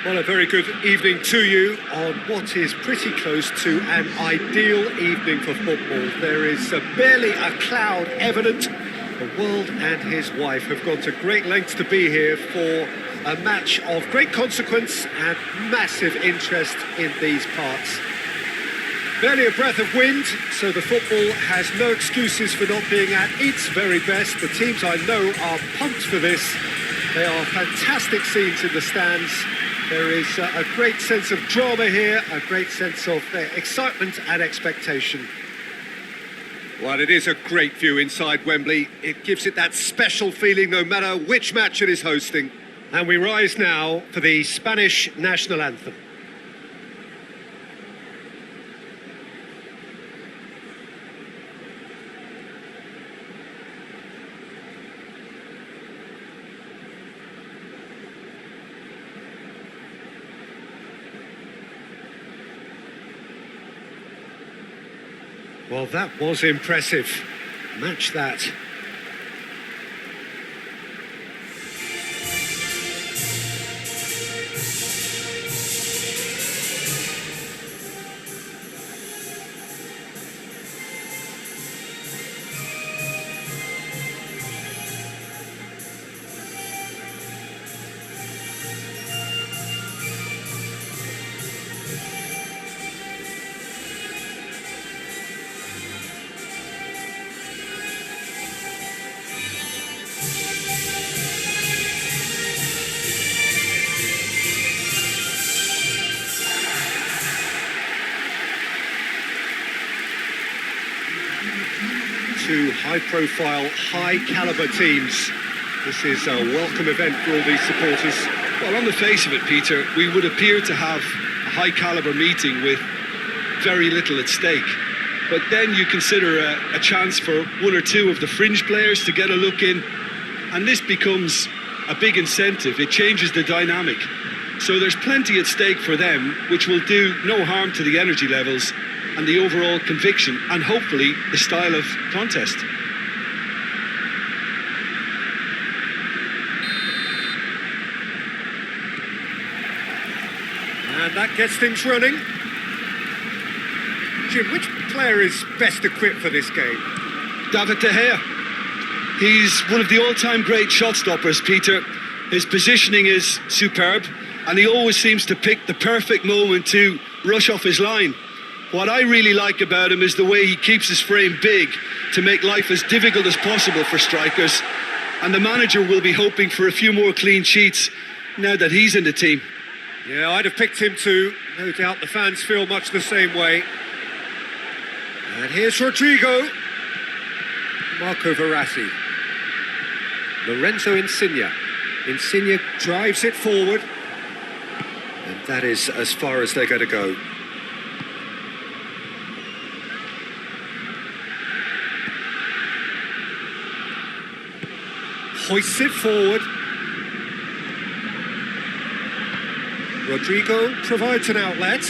Well, a very good evening to you on what is pretty close to an ideal evening for football. There is barely a cloud evident. The world and his wife have gone to great lengths to be here for a match of great consequence and massive interest in these parts. Barely a breath of wind, so the football has no excuses for not being at its very best. The teams I know are pumped for this. They are fantastic scenes in the stands. There is a great sense of drama here, a great sense of excitement and expectation. Well, it is a great view inside Wembley. It gives it that special feeling no matter which match it is hosting. And we rise now for the Spanish national anthem. Well, that was impressive. Match that. Two high-profile, high-caliber teams. This is a welcome event for all these supporters. Well, on the face of it, Peter, we would appear to have a high-caliber meeting with very little at stake. But then you consider a chance for one or two of the fringe players to get a look in, and this becomes a big incentive. It changes the dynamic. So there's plenty at stake for them, which will do no harm to the energy levels and the overall conviction, and hopefully the style of contest. And that gets things running. Jim, which player is best equipped for this game? David De Gea. He's one of the all-time great shot stoppers, Peter. His positioning is superb, and he always seems to pick the perfect moment to rush off his line. What I really like about him is the way he keeps his frame big to make life as difficult as possible for strikers. And the manager will be hoping for a few more clean sheets now that he's in the team. Yeah, I'd have picked him too. No doubt the fans feel much the same way. And here's Rodrigo. Marco Verratti. Lorenzo Insigne. Insigne drives it forward. And that is as far as they're going to go. Hoists it forward. Rodrigo provides an outlet.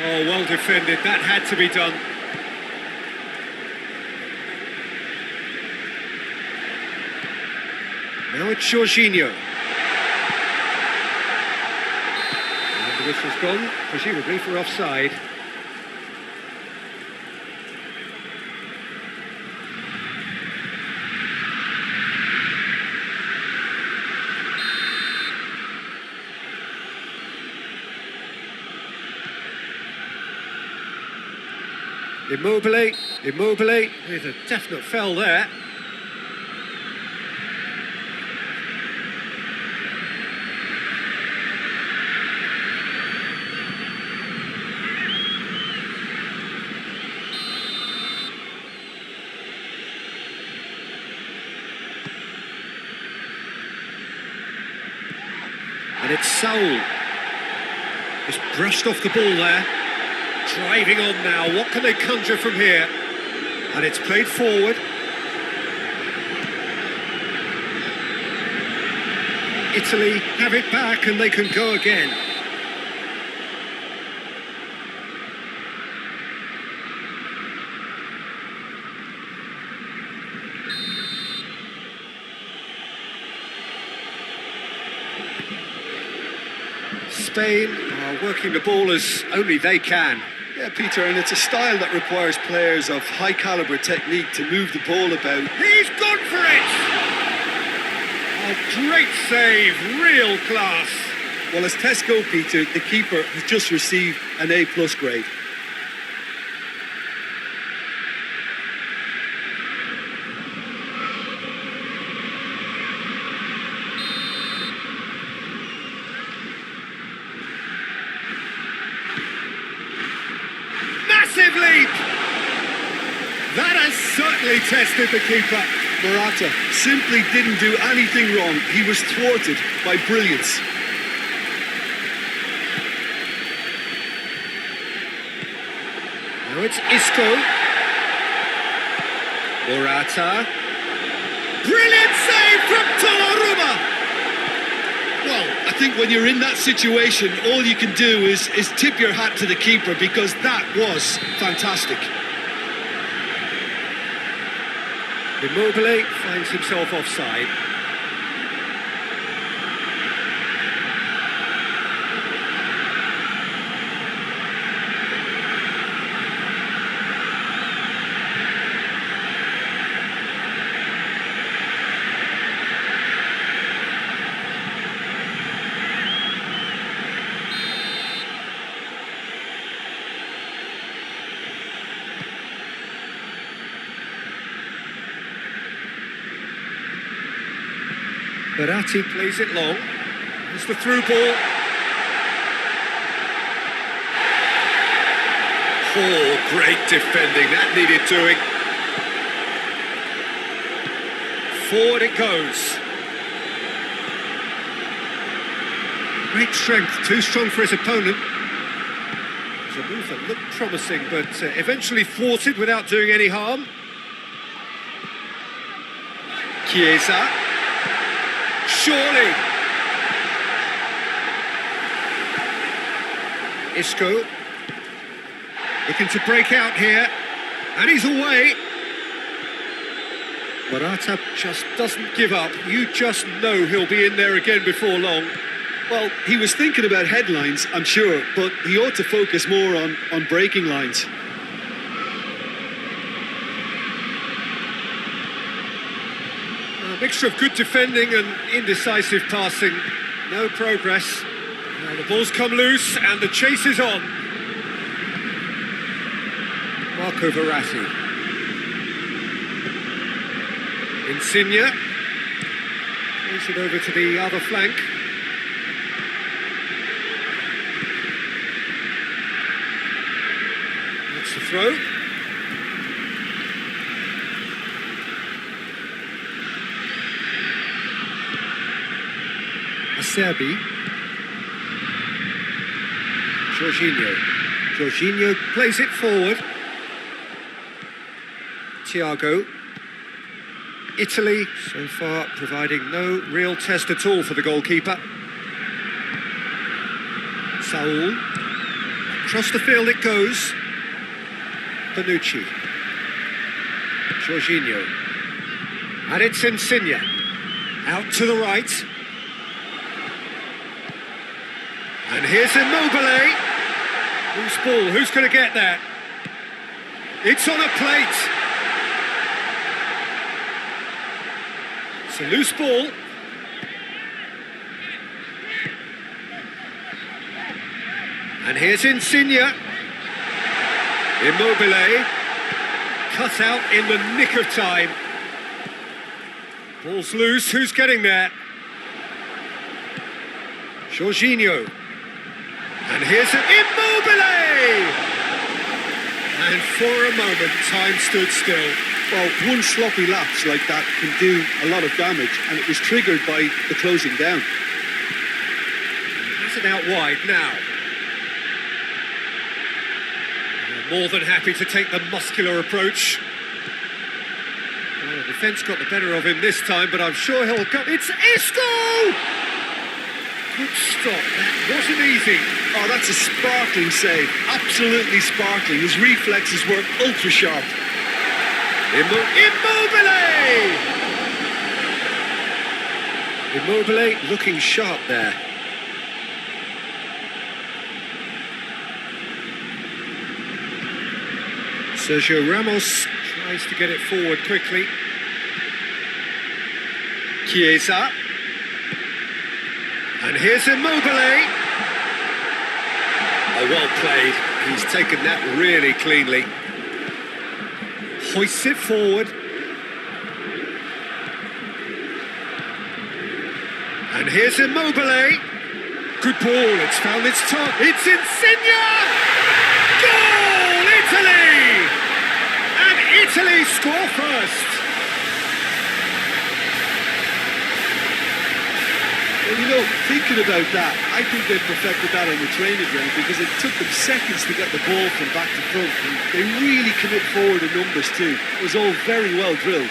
Oh, well defended. That had to be done. Now it's Jorginho. And the whistle's gone, presumably for offside. Immobile, with a definite foul there. And it's Saul. Just brushed off the ball there. Driving on now, what can they conjure from here? And it's played forward. Italy have it back and they can go again. Spain are working the ball as only they can. Yeah, Peter, and it's a style that requires players of high caliber technique to move the ball about. He's gone for it! A great save, real class. Well, as tests go, Peter, the keeper has just received an A+ grade. Massive leap! That has certainly tested the keeper. Morata simply didn't do anything wrong. He was thwarted by brilliance. Now it's Isco. Morata. Brilliant save from Donnarumma! Well, I think when you're in that situation, all you can do is tip your hat to the keeper, because that was fantastic. Immobile finds himself offside. Verratti plays it long. It's the through ball. Oh, great defending. That needed doing. Forward it goes. Great strength. Too strong for his opponent. It's a move that looked promising, but eventually thwarted without doing any harm. Chiesa. Surely. Isco. Looking to break out here. And he's away. Morata just doesn't give up. You just know he'll be in there again before long. Well, he was thinking about headlines, I'm sure, but he ought to focus more on breaking lines. A mixture of good defending and indecisive passing. No progress. Now the ball's come loose and the chase is on. Marco Verratti. Insigne. Plays it over to the other flank. That's the throw. Acerbi. Jorginho. Jorginho plays it forward. Thiago. Italy, so far, providing no real test at all for the goalkeeper. Saul. Across the field it goes. Bonucci. Jorginho. And it's Insigne. Out to the right. And here's Immobile. Loose ball, who's going to get that? It's on a plate. It's a loose ball. And here's Insigne. Immobile. Cut out in the nick of time. Ball's loose, who's getting there? Jorginho. And here's an Immobile! And for a moment, time stood still. Well, one sloppy lapse like that can do a lot of damage, and it was triggered by the closing down. Has it out wide now. They're more than happy to take the muscular approach. Well, the defence got the better of him this time, but I'm sure he'll come. It's Isco! Good stop, that wasn't easy. Oh, that's a sparkling save, absolutely sparkling. His reflexes were ultra sharp. Immobile! Immobile looking sharp there. Sergio Ramos tries to get it forward quickly. Chiesa. And here's Immobile. Oh, well played. He's taken that really cleanly. Hoists it forward. And here's Immobile. Good ball, it's found its target. It's Insigne! Goal, Italy! And Italy score first. Well, you know, thinking about that, I think they perfected that on the training ground because it took them seconds to get the ball from back to front. And they really commit forward in numbers too. It was all very well drilled.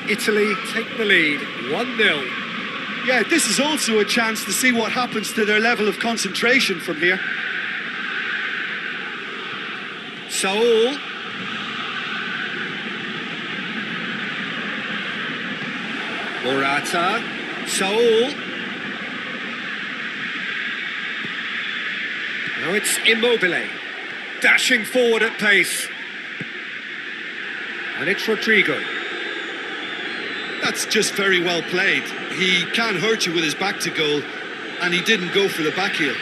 Italy take the lead, 1-0. Yeah, this is also a chance to see what happens to their level of concentration from here. Saul. Morata. Saul. Now it's Immobile. Dashing forward at pace. And it's Rodrigo. That's just very well played. He can hurt you with his back to goal, and he didn't go for the back heel.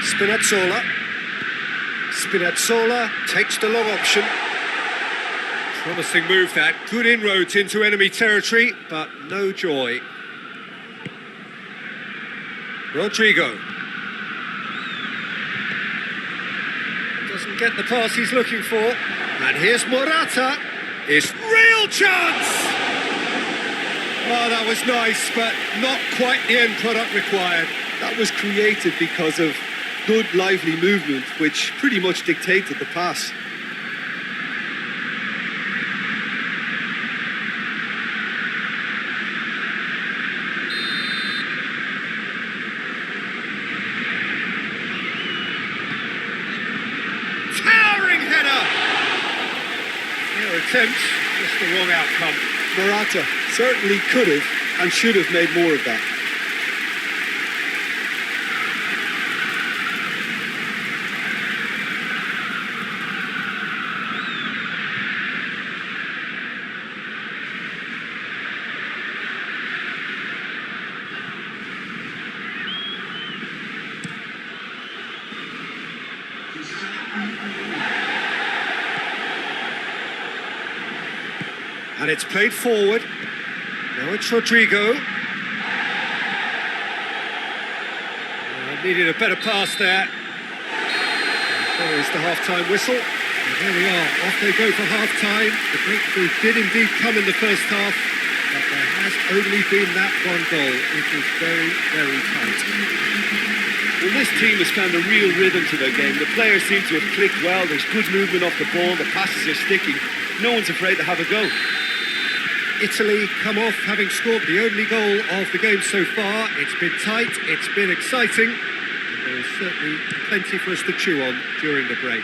Spinazzola. Spinazzola takes the long option. Promising move that. Good inroads into enemy territory, but no joy. Rodrigo. Doesn't get the pass he's looking for. And here's Morata. It's real chance! Oh, that was nice, but not quite the end product required. That was created because of good, lively movement, which pretty much dictated the pass. Towering header! Their attempt, just the wrong outcome. Morata certainly could have and should have made more of that. And it's played forward. Now it's Rodrigo. Needed a better pass there. There is the half-time whistle. And there we are, off they go for half-time. The breakthrough did indeed come in the first half, but there has only been that one goal. It was very, very tight. Well, this team has found a real rhythm to their game. The players seem to have clicked well. There's good movement off the ball. The passes are sticking. No one's afraid to have a go. Italy come off having scored the only goal of the game so far. It's been tight, it's been exciting, and there is certainly plenty for us to chew on during the break.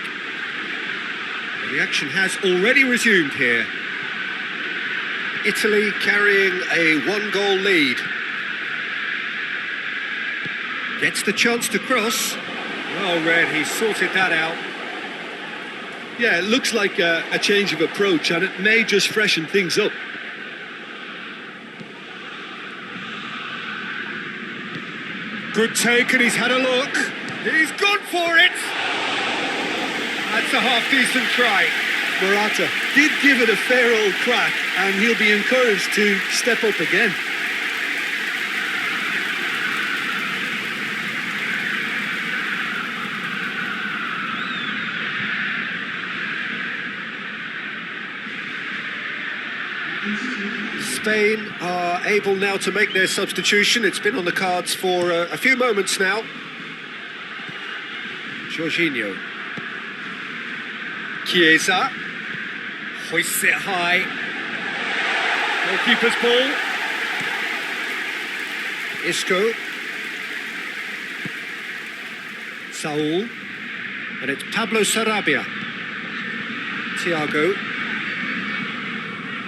The action has already resumed here. Italy carrying a one-goal lead. Gets the chance to cross. Well read, he's sorted that out. Yeah, it looks like a change of approach, and it may just freshen things up. Good take, and he's had a look. He's gone for it. That's a half-decent try. Morata did give it a fair old crack, and he'll be encouraged to step up again. Spain are able now to make their substitution. It's been on the cards for a few moments now. Jorginho. Chiesa. Hoists it high. Goalkeeper's ball. Isco. Saul. And it's Pablo Sarabia. Thiago.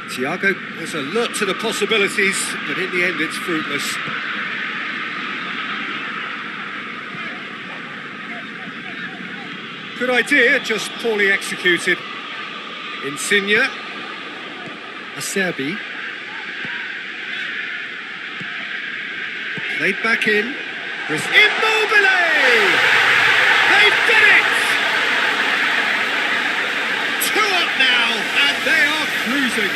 Thiago has alert to the possibilities, but in the end it's fruitless. Good idea, just poorly executed. Insigne. Acerbi. Played back in. Immobile! They've done it! 2 up now, and they are cruising.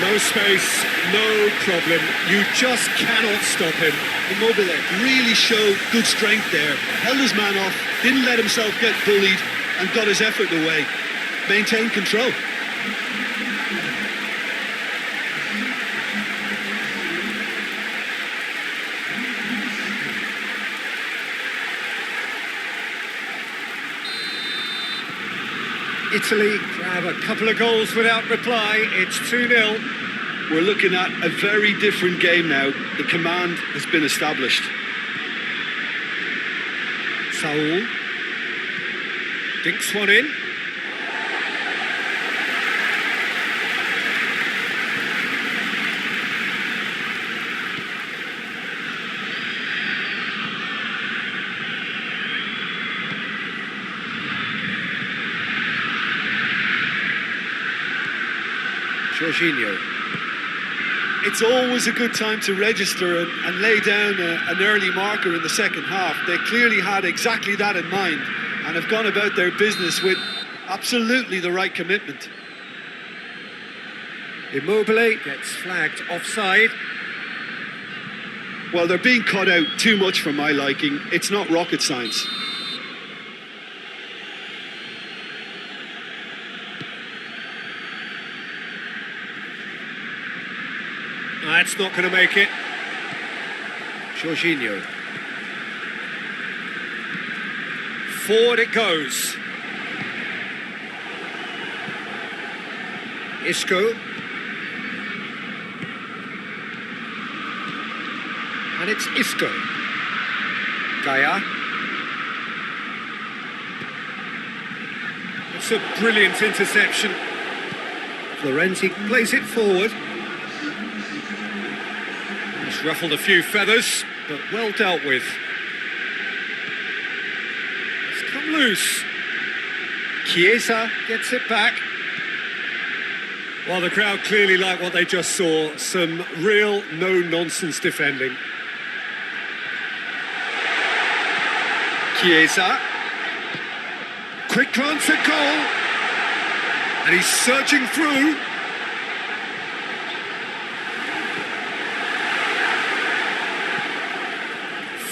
No space, no problem. You just cannot stop him. Immobile really showed good strength there. Held his man off, didn't let himself get bullied, and got his effort away. Maintained control. Italy grab a couple of goals without reply. It's 2-0. We're looking at a very different game now. The command has been established. Saul. Dinks one in. Jorginho. It's always a good time to register and lay down an early marker in the second half. They clearly had exactly that in mind and have gone about their business with absolutely the right commitment. Immobile gets flagged offside. Well, they're being cut out too much for my liking. It's not rocket science. That's not going to make it. Jorginho. Forward it goes. Isco. And it's Isco. Gaia. It's a brilliant interception. Florenzi plays it forward. He's ruffled a few feathers, but well dealt with. It's come loose. Chiesa gets it back. Well, the crowd clearly like what they just saw. Some real no-nonsense defending. Chiesa. Quick glance at goal. And he's surging through.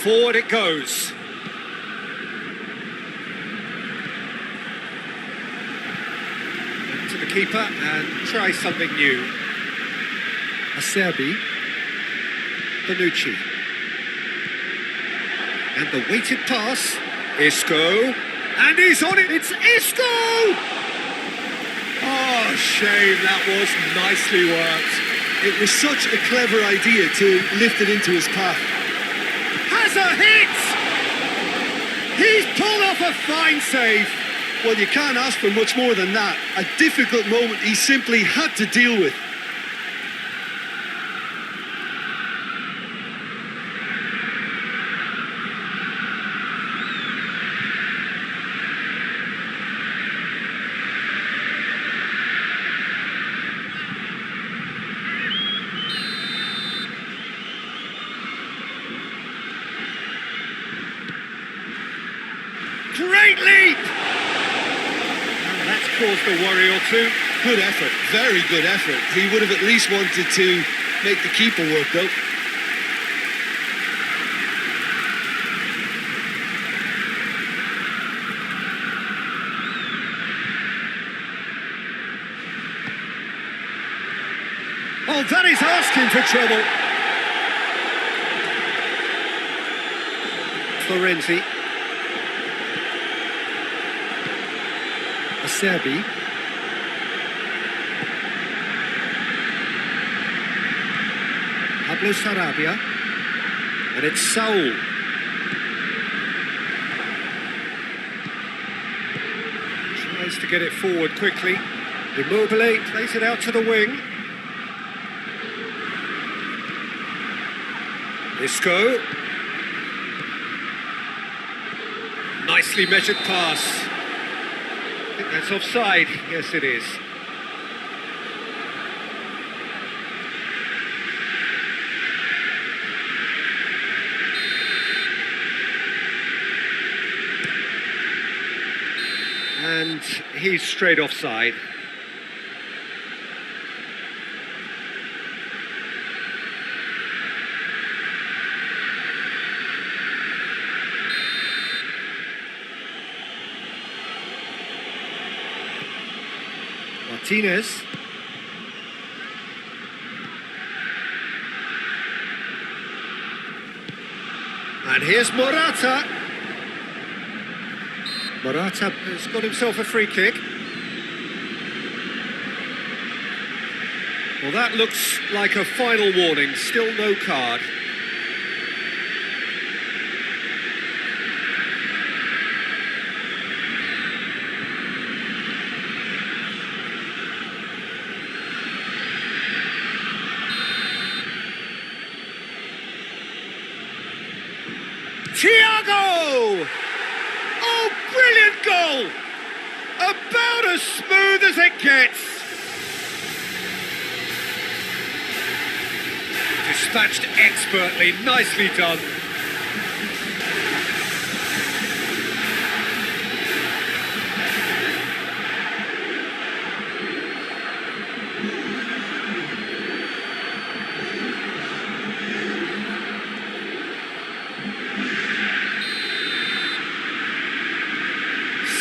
Forward it goes. Back to the keeper and try something new. Acerbi. Bonucci. And the weighted pass. Isco. And he's on it. It's Isco! Oh, shame. That was nicely worked. It was such a clever idea to lift it into his path. Has a hit! He's pulled off a fine save. Well, you can't ask for much more than that. A difficult moment he simply had to deal with. Great leap! And that's caused a worry or two. Good effort, very good effort. He would have at least wanted to make the keeper work though. Well, that is asking for trouble. Florenzi. Acerbi. Pablo Sarabia. And it's Saul. Tries to get it forward quickly. Immobile plays it out to the wing. Isco. Nicely measured pass. I think that's offside. Yes, it is. And he's straight offside. Martinez. And here's Morata. Morata has got himself a free kick. Well, that looks like a final warning. Still no card. Thiago! Oh, brilliant goal! About as smooth as it gets. Dispatched expertly, nicely done.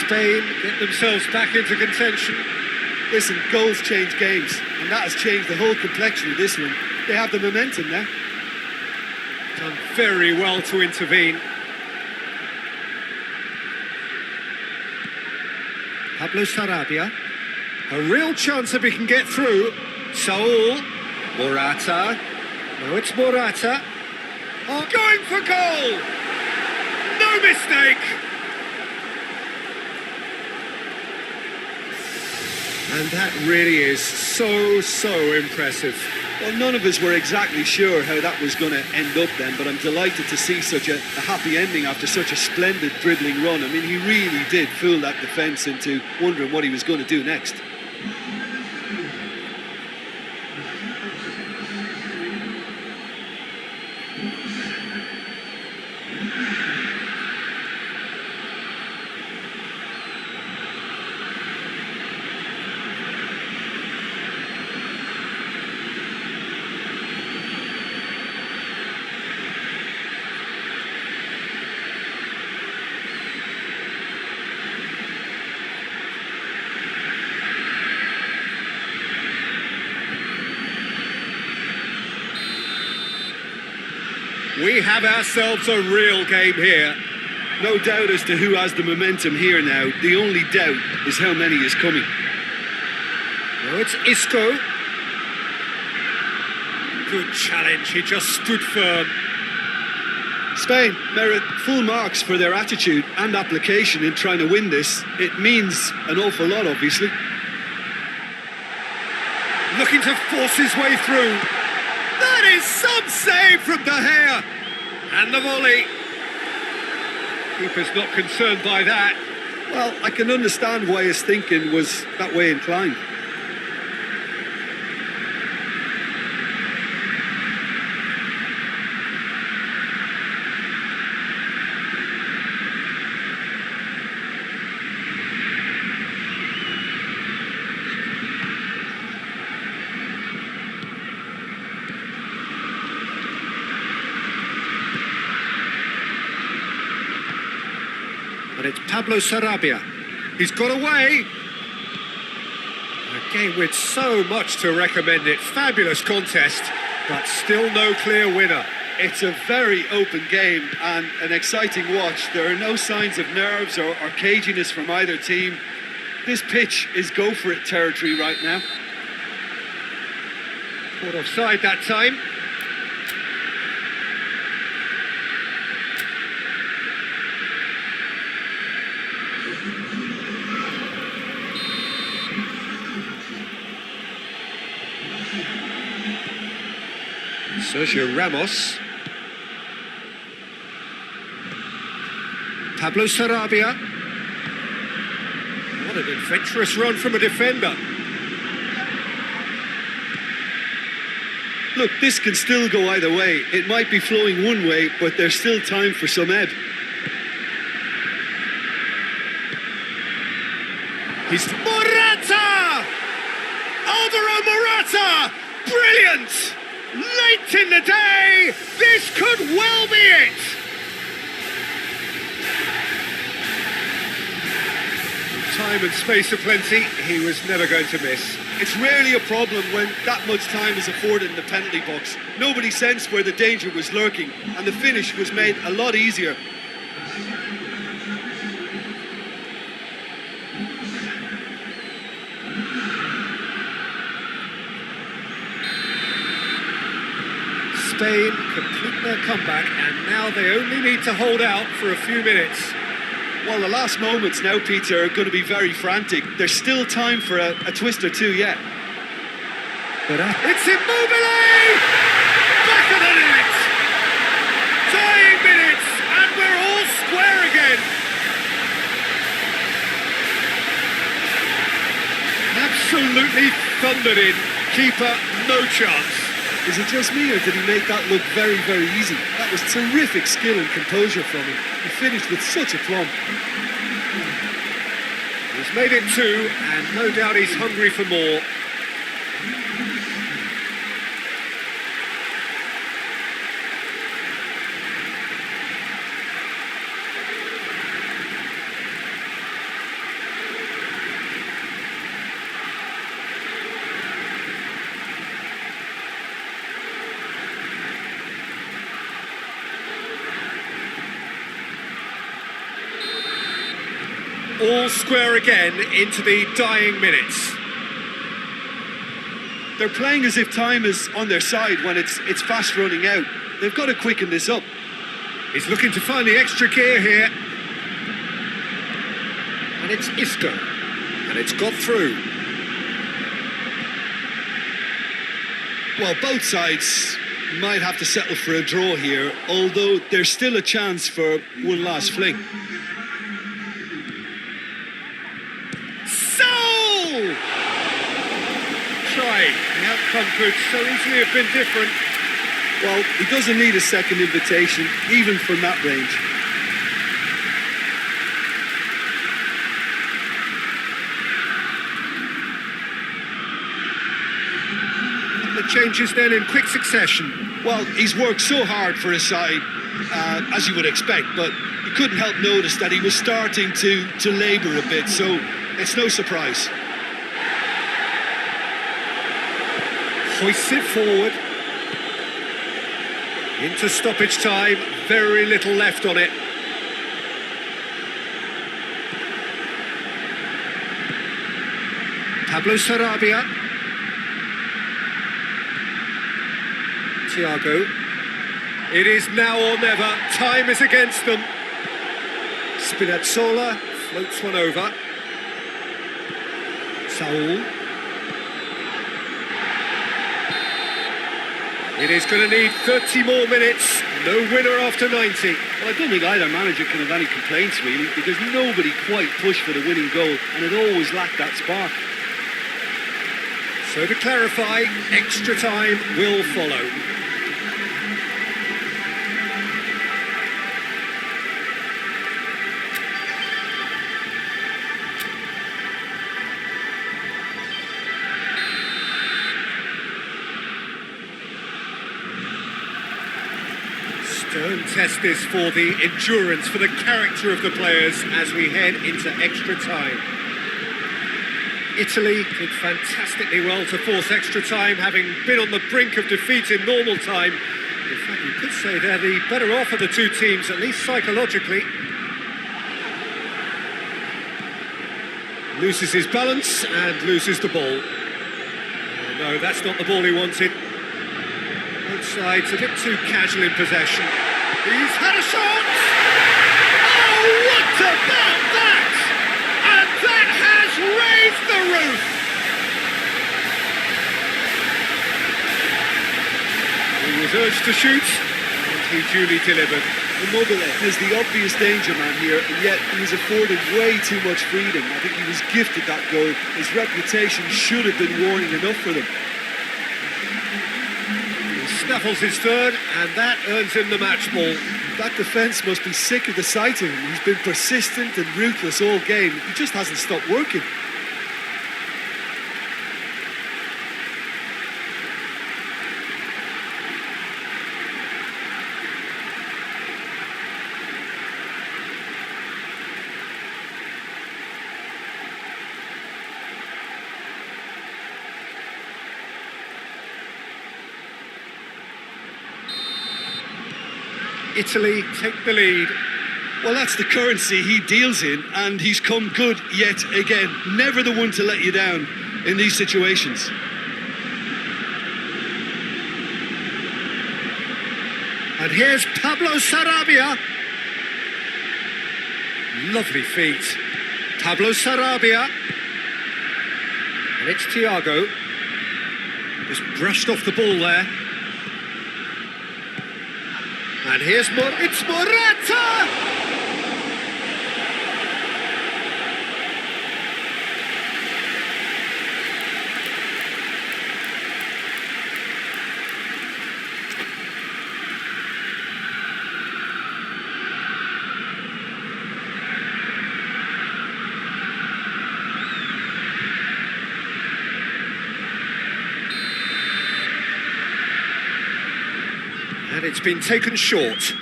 Spain get themselves back into contention. Listen, goals change games, and that has changed the whole complexion of this one. They have the momentum now. Done very well to intervene. Pablo Sarabia. A real chance if he can get through. Saul. Morata. No, it's Morata. Oh, going for goal! No mistake! And that really is so impressive. Well, none of us were exactly sure how that was going to end up then, but I'm delighted to see such a happy ending after such a splendid dribbling run. I mean, he really did fool that defence into wondering what he was going to do next. We have ourselves a real game here. No doubt as to who has the momentum here now. The only doubt is how many is coming. No, it's Isco. Good challenge, he just stood firm. Spain merit full marks for their attitude and application in trying to win this. It means an awful lot, obviously. Looking to force his way through. That is some save from De Gea. And the volley. Keeper's not concerned by that. Well, I can understand why his thinking was that way inclined. But it's Pablo Sarabia. He's got away. A Game with so much to recommend it. Fabulous contest, but still no clear winner. It's a very open game and an exciting watch. There are no signs of nerves or caginess from either team. This pitch is go-for-it territory right now. Caught offside that time. Sergio Ramos. Pablo Sarabia. What an adventurous run from a defender. Look, this can still go either way. It might be flowing one way, but there's still time for some ebb. He's Morata! Alvaro Morata! Brilliant! Late in the day, this could well be it! Time and space aplenty, he was never going to miss. It's rarely a problem when that much time is afforded in the penalty box. Nobody sensed where the danger was lurking, and the finish was made a lot easier. Spain complete their comeback, and now they only need to hold out for a few minutes. Well, the last moments now, Peter, are going to be very frantic. There's still time for a twist or two yet. But it's Immobile! Back of the net! Dying minutes, and we're all square again. Absolutely thundered in. Keeper, no chance. Is it just me, or did he make that look very, very easy? That was terrific skill and composure from him. He finished with such aplomb. He's made it two, and no doubt he's hungry for more. All square again into the dying minutes. They're playing as if time is on their side when it's fast running out. They've got to quicken this up. He's looking to find the extra gear here. And it's Isco. And it's got through. Well, both sides might have to settle for a draw here, although there's still a chance for one last fling. Try. The outcome could so easily have been different. Well, he doesn't need a second invitation, even from that range. The changes then in quick succession. Well, he's worked so hard for his side, as you would expect, but you couldn't help notice that he was starting to labour a bit, so it's no surprise. Hoists it forward. Into stoppage time, very little left on it. Pablo Sarabia. Thiago. It is now or never. Time is against them. Spinazzola floats one over. Saul. It is going to need 30 more minutes. No winner after 90. Well, I don't think either manager can have any complaints, really, because nobody quite pushed for the winning goal, and it always lacked that spark. So to clarify, extra time will follow. Stern test this for the endurance, for the character of the players as we head into extra time. Italy did fantastically well to force extra time, having been on the brink of defeat in normal time. In fact, you could say they're the better off of the two teams, at least psychologically. Loses his balance and loses the ball. Oh, no, that's not the ball he wanted. Both sides a bit too casual in possession. He's had a shot! Oh, what about that? And that has raised the roof! He was urged to shoot, and he duly delivered. Immobile is the obvious danger man here, and yet he was afforded way too much freedom. I think he was gifted that goal. His reputation should have been warning enough for them. He snaffles his third, and that earns him the match ball. That defence must be sick of the sight of him. He's been persistent and ruthless all game. He just hasn't stopped working. Italy take the lead. Well, that's the currency he deals in, and he's come good yet again. Never the one to let you down in these situations. And here's Pablo Sarabia. Lovely feet. Pablo Sarabia. And it's Thiago. Just brushed off the ball there. And here's it's Morata! And it's been taken short.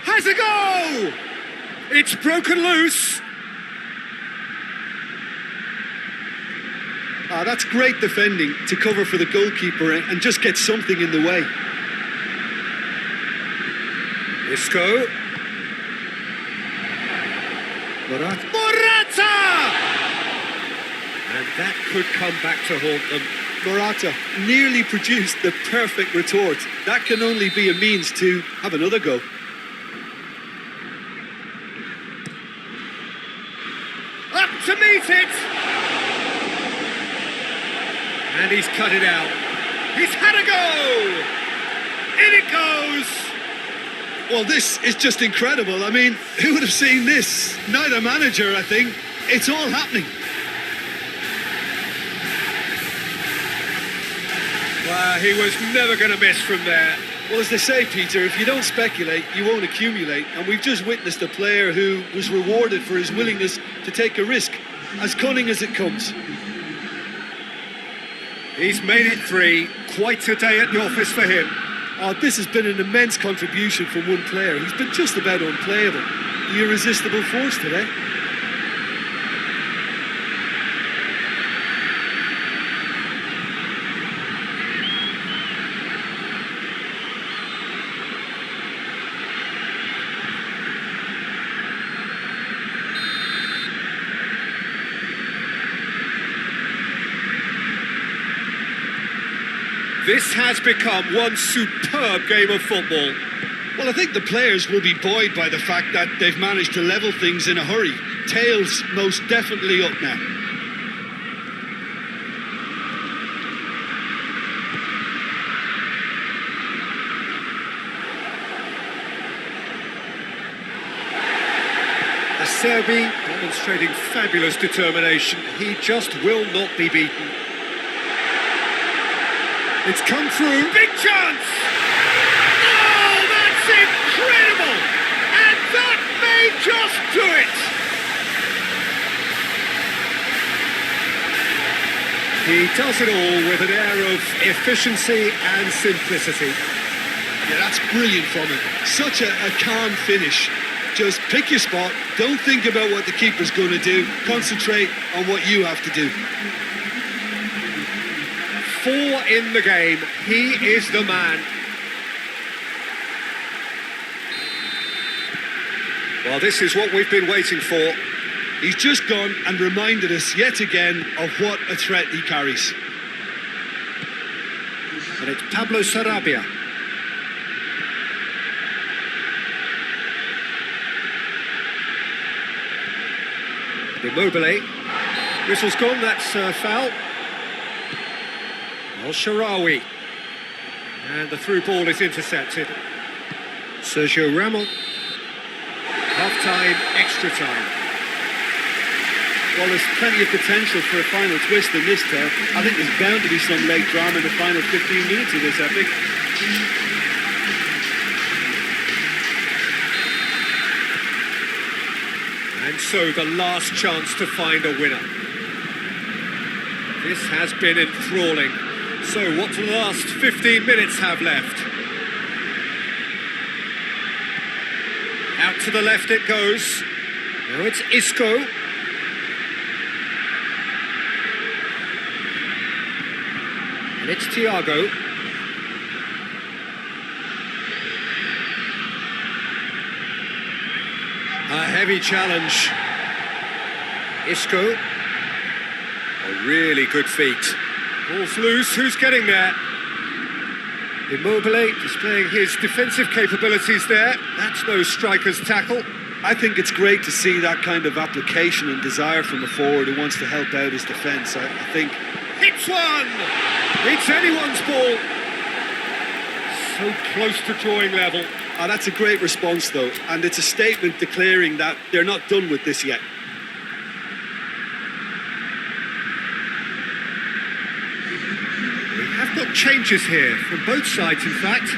Has a go! It's broken loose. That's great defending to cover for the goalkeeper and just get something in the way. Isco. Morata! And that could come back to haunt them. Morata nearly produced the perfect retort. That can only be a means to have another go. Up to meet it! And he's cut it out. He's had a go! In it goes! Well, this is just incredible. I mean, who would have seen this? Neither manager, I think. It's all happening. Well, he was never going to miss from there. Well, as they say, Peter, if you don't speculate, you won't accumulate. And we've just witnessed a player who was rewarded for his willingness to take a risk, as cunning as it comes. He's made it 3. Quite a day at the office for him. Oh, this has been an immense contribution from one player. He's been just about unplayable. The irresistible force today. This has become one superb game of football. Well, I think the players will be buoyed by the fact that they've managed to level things in a hurry. Tails most definitely up now. Acerbi demonstrating fabulous determination. He just will not be beaten. It's come through. Big chance! Oh, that's incredible! And that may just do it! He does it all with an air of efficiency and simplicity. Yeah, that's brilliant from him. Such a calm finish. Just pick your spot. Don't think about what the keeper's going to do. Concentrate on what you have to do. 4 in the game. He is the man. Well, this is what we've been waiting for. He's just gone and reminded us yet again of what a threat he carries. And it's Pablo Sarabia. Immobile. Whistle's gone, that's a foul. Al-Sharawi. And the through ball is intercepted. Sergio Ramos. Half-time, extra time. Well, there's plenty of potential for a final twist in this tale. I think there's bound to be some late drama in the final 15 minutes of this epic. And so the last chance to find a winner. This has been enthralling. So what do the last 15 minutes have left? Out to the left it goes. Now it's Isco. And it's Thiago. A heavy challenge. Isco. A really good feat. Ball's loose. Who's getting there? Immobile displaying his defensive capabilities there. That's no striker's tackle. I think it's great to see that kind of application and desire from a forward who wants to help out his defence. I think... Hits one! It's anyone's ball. So close to drawing level. Oh, that's a great response, though. And it's a statement declaring that they're not done with this yet. We have got changes here from both sides, in fact.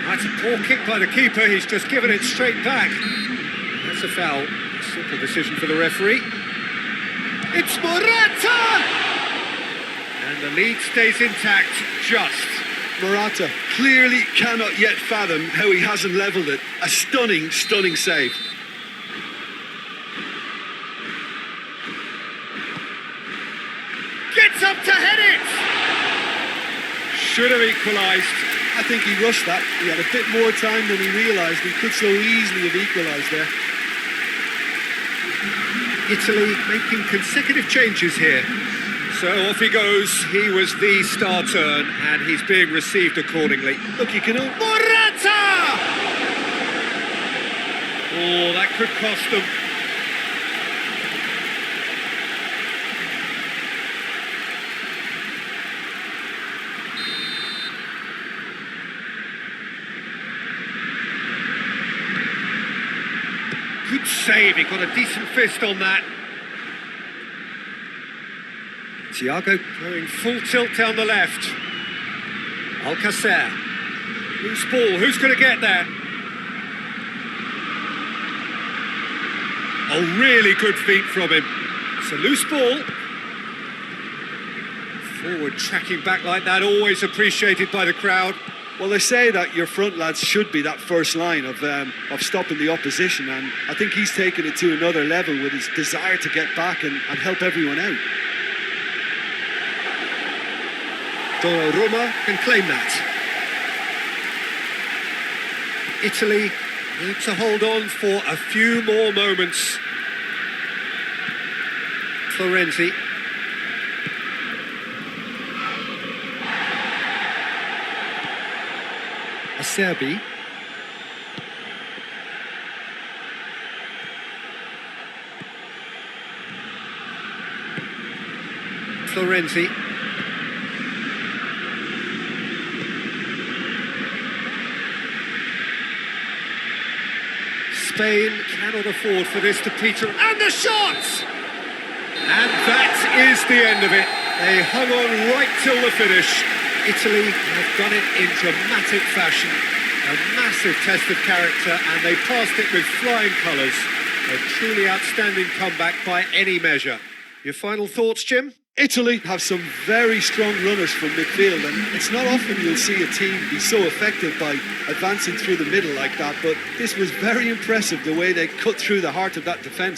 That's a poor kick by the keeper. He's just given it straight back. That's a foul. Simple decision for the referee. It's Morata! And the lead stays intact, just. Morata clearly cannot yet fathom how he hasn't levelled it. A stunning, stunning save. Gets up to head it! Should have equalised. I think he rushed that. He had a bit more time than he realised. He could so easily have equalised there. Italy making consecutive changes here. So off he goes. He was the star turn, and he's being received accordingly. Look, you can... Morata! Oh, that could cost them. Good save, he got a decent fist on that. Thiago going full tilt down the left. Alcacer. Loose ball, who's going to get there? A really good feat from him. It's a loose ball. Forward tracking back like that, always appreciated by the crowd. Well, they say that your front lads should be that first line of stopping the opposition, and I think he's taken it to another level with his desire to get back and help everyone out. Donnarumma can claim that. Italy need to hold on for a few more moments. Florenzi. Acerbi. Florenzi. Spain cannot afford for this to peter. And the shot! And that is the end of it. They hung on right till the finish. Italy have done it in dramatic fashion. A massive test of character, and they passed it with flying colours. A truly outstanding comeback by any measure. Your final thoughts, Jim? Italy have some very strong runners from midfield, and it's not often you'll see a team be so effective by advancing through the middle like that, but this was very impressive the way they cut through the heart of that defence.